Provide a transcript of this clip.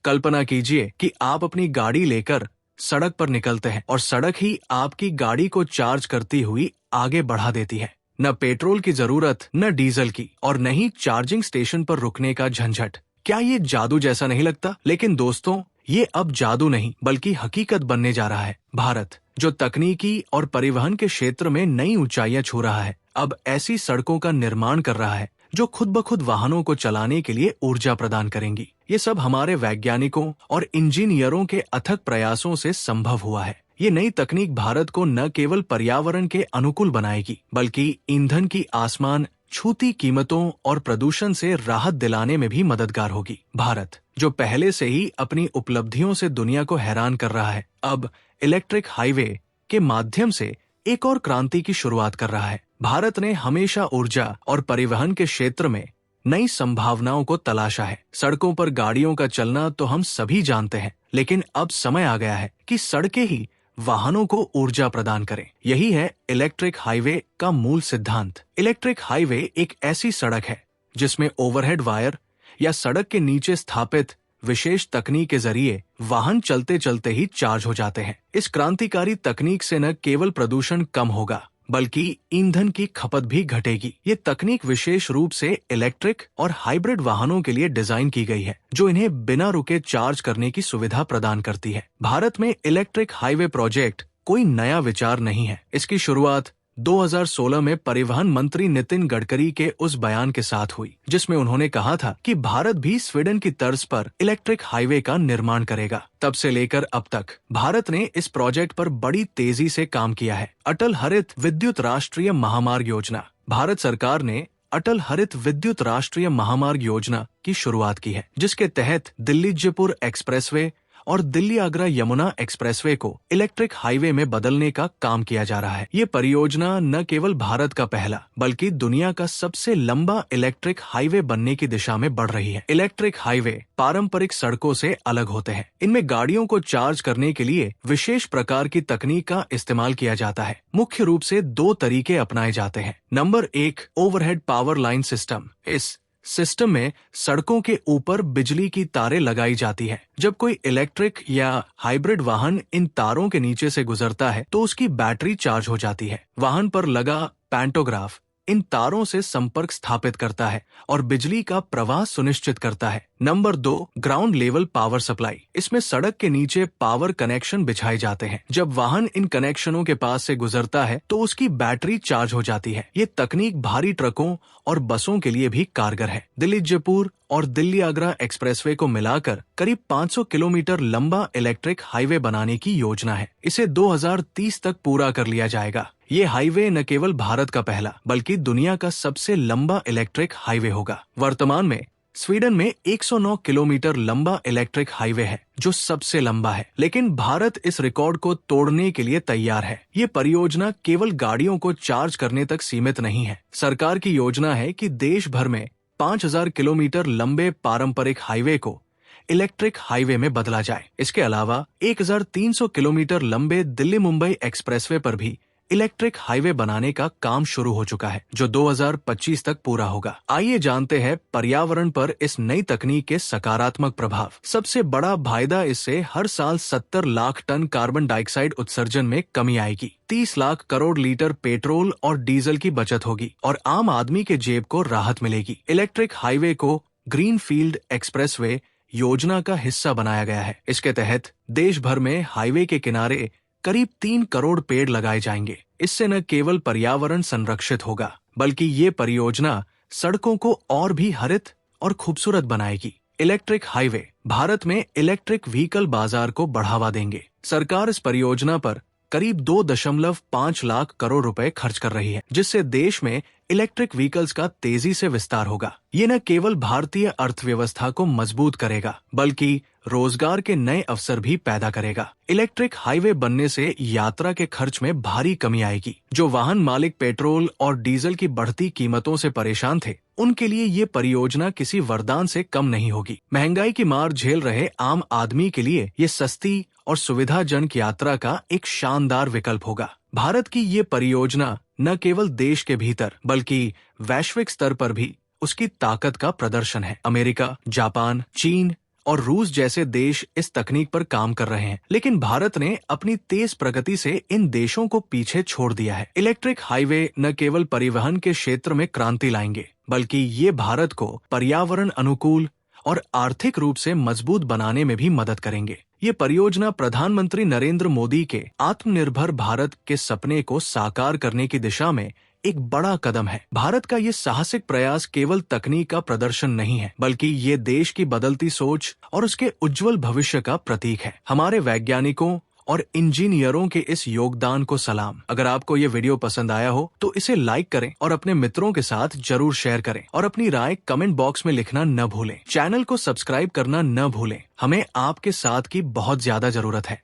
कल्पना कीजिए कि आप अपनी गाड़ी लेकर सड़क पर निकलते हैं और सड़क ही आपकी गाड़ी को चार्ज करती हुई आगे बढ़ा देती है। न पेट्रोल की जरूरत, न डीजल की, और न ही चार्जिंग स्टेशन पर रुकने का झंझट। क्या ये जादू जैसा नहीं लगता? लेकिन दोस्तों, ये अब जादू नहीं बल्कि हकीकत बनने जा रहा है। भारत, जो तकनीकी और परिवहन के क्षेत्र में नई ऊंचाइयां छू रहा है, अब ऐसी सड़कों का निर्माण कर रहा है जो खुद ब खुद वाहनों को चलाने के लिए ऊर्जा प्रदान करेंगी। ये सब हमारे वैज्ञानिकों और इंजीनियरों के अथक प्रयासों से संभव हुआ है। ये नई तकनीक भारत को न केवल पर्यावरण के अनुकूल बनाएगी, बल्कि ईंधन की आसमान छूती कीमतों और प्रदूषण से राहत दिलाने में भी मददगार होगी। भारत, जो पहले से ही अपनी उपलब्धियों से दुनिया को हैरान कर रहा है, अब इलेक्ट्रिक हाईवे के माध्यम से एक और क्रांति की शुरुआत कर रहा है। भारत ने हमेशा ऊर्जा और परिवहन के क्षेत्र में नई संभावनाओं को तलाशा है। सड़कों पर गाड़ियों का चलना तो हम सभी जानते हैं, लेकिन अब समय आ गया है कि सड़कें ही वाहनों को ऊर्जा प्रदान करें। यही है इलेक्ट्रिक हाईवे का मूल सिद्धांत। इलेक्ट्रिक हाईवे एक ऐसी सड़क है जिसमें ओवरहेड वायर या सड़क के नीचे स्थापित विशेष तकनीक के जरिए वाहन चलते चलते ही चार्ज हो जाते हैं। इस क्रांतिकारी तकनीक से न केवल प्रदूषण कम होगा, बल्कि ईंधन की खपत भी घटेगी। ये तकनीक विशेष रूप से इलेक्ट्रिक और हाइब्रिड वाहनों के लिए डिजाइन की गई है, जो इन्हें बिना रुके चार्ज करने की सुविधा प्रदान करती है। भारत में इलेक्ट्रिक हाईवे प्रोजेक्ट कोई नया विचार नहीं है। इसकी शुरुआत 2016 में परिवहन मंत्री नितिन गडकरी के उस बयान के साथ हुई, जिसमें उन्होंने कहा था कि भारत भी स्वीडन की तर्ज पर इलेक्ट्रिक हाईवे का निर्माण करेगा। तब से लेकर अब तक भारत ने इस प्रोजेक्ट पर बड़ी तेजी से काम किया है। अटल हरित विद्युत राष्ट्रीय महामार्ग योजना। भारत सरकार ने अटल हरित विद्युत राष्ट्रीय महामार्ग योजना की शुरुआत की है, जिसके तहत दिल्ली जयपुर एक्सप्रेसवे और दिल्ली आगरा यमुना एक्सप्रेसवे को इलेक्ट्रिक हाईवे में बदलने का काम किया जा रहा है। ये परियोजना न केवल भारत का पहला बल्कि दुनिया का सबसे लंबा इलेक्ट्रिक हाईवे बनने की दिशा में बढ़ रही है। इलेक्ट्रिक हाईवे पारंपरिक सड़कों से अलग होते हैं। इनमें गाड़ियों को चार्ज करने के लिए विशेष प्रकार की तकनीक का इस्तेमाल किया जाता है। मुख्य रूप से दो तरीके अपनाए जाते हैं। Number 1, overhead power line system. इस सिस्टम में सड़कों के ऊपर बिजली की तारें लगाई जाती है। जब कोई इलेक्ट्रिक या हाइब्रिड वाहन इन तारों के नीचे से गुजरता है तो उसकी बैटरी चार्ज हो जाती है। वाहन पर लगा पैंटोग्राफ इन तारों से संपर्क स्थापित करता है और बिजली का प्रवाह सुनिश्चित करता है। Number 2, ground level power supply. इसमें सड़क के नीचे पावर कनेक्शन बिछाए जाते हैं। जब वाहन इन कनेक्शनों के पास से गुजरता है तो उसकी बैटरी चार्ज हो जाती है। ये तकनीक भारी ट्रकों और बसों के लिए भी कारगर है। दिल्ली जयपुर और दिल्ली आगरा एक्सप्रेसवे को मिलाकर करीब 500 किलोमीटर लंबा इलेक्ट्रिक हाईवे बनाने की योजना है। इसे 2030 तक पूरा कर लिया जाएगा। ये हाईवे न केवल भारत का पहला बल्कि दुनिया का सबसे लंबा इलेक्ट्रिक हाईवे होगा। वर्तमान में स्वीडन में 109 किलोमीटर लंबा इलेक्ट्रिक हाईवे है, जो सबसे लंबा है। लेकिन भारत इस रिकॉर्ड को तोड़ने के लिए तैयार है। ये परियोजना केवल गाड़ियों को चार्ज करने तक सीमित नहीं है। सरकार की योजना है कि देश भर में 5000 किलोमीटर लंबे पारंपरिक हाईवे को इलेक्ट्रिक हाईवे में बदला जाए। इसके अलावा 1300 किलोमीटर लंबे दिल्ली मुंबई एक्सप्रेसवे पर भी इलेक्ट्रिक हाईवे बनाने का काम शुरू हो चुका है, जो 2025 तक पूरा होगा। आइए जानते हैं पर्यावरण पर इस नई तकनीक के सकारात्मक प्रभाव। सबसे बड़ा फायदा इससे हर साल 70 लाख टन कार्बन डाइऑक्साइड उत्सर्जन में कमी आएगी। 30 लाख करोड़ लीटर पेट्रोल और डीजल की बचत होगी और आम आदमी के जेब को राहत मिलेगी। इलेक्ट्रिक हाईवे को ग्रीन फील्ड एक्सप्रेसवे योजना का हिस्सा बनाया गया है। इसके तहत देश भर में हाईवे के किनारे करीब 3 करोड़ पेड़ लगाए जाएंगे। इससे न केवल पर्यावरण संरक्षित होगा, बल्कि ये परियोजना सड़कों को और भी हरित और खूबसूरत बनाएगी। इलेक्ट्रिक हाईवे भारत में इलेक्ट्रिक व्हीकल बाजार को बढ़ावा देंगे। सरकार इस परियोजना पर करीब 2.5 लाख करोड़ रुपए खर्च कर रही है, जिससे देश में इलेक्ट्रिक व्हीकल्स का तेजी से विस्तार होगा। ये न केवल भारतीय अर्थव्यवस्था को मजबूत करेगा, बल्कि रोजगार के नए अवसर भी पैदा करेगा। इलेक्ट्रिक हाईवे बनने से यात्रा के खर्च में भारी कमी आएगी। जो वाहन मालिक पेट्रोल और डीजल की बढ़ती कीमतों से परेशान थे, उनके लिए ये परियोजना किसी वरदान से कम नहीं होगी। महंगाई की मार झेल रहे आम आदमी के लिए ये सस्ती और सुविधाजनक यात्रा का एक शानदार विकल्प होगा। भारत की ये परियोजना न केवल देश के भीतर बल्कि वैश्विक स्तर पर भी उसकी ताकत का प्रदर्शन है। अमेरिका, जापान, चीन, और रूस जैसे देश इस तकनीक पर काम कर रहे हैं, लेकिन भारत ने अपनी तेज प्रगति से इन देशों को पीछे छोड़ दिया है। इलेक्ट्रिक हाईवे न केवल परिवहन के क्षेत्र में क्रांति लाएंगे, बल्कि ये भारत को पर्यावरण अनुकूल और आर्थिक रूप से मजबूत बनाने में भी मदद करेंगे। ये परियोजना प्रधानमंत्री नरेंद्र मोदी के आत्मनिर्भर भारत के सपने को साकार करने की दिशा में एक बड़ा कदम है। भारत का ये साहसिक प्रयास केवल तकनीक का प्रदर्शन नहीं है, बल्कि ये देश की बदलती सोच और उसके उज्जवल भविष्य का प्रतीक है। हमारे वैज्ञानिकों और इंजीनियरों के इस योगदान को सलाम। अगर आपको ये वीडियो पसंद आया हो तो इसे लाइक करें और अपने मित्रों के साथ जरूर शेयर करें और अपनी राय कमेंट बॉक्स में लिखना न भूलें। चैनल को सब्सक्राइब करना न भूलें। हमें आपके साथ की बहुत ज्यादा जरूरत है।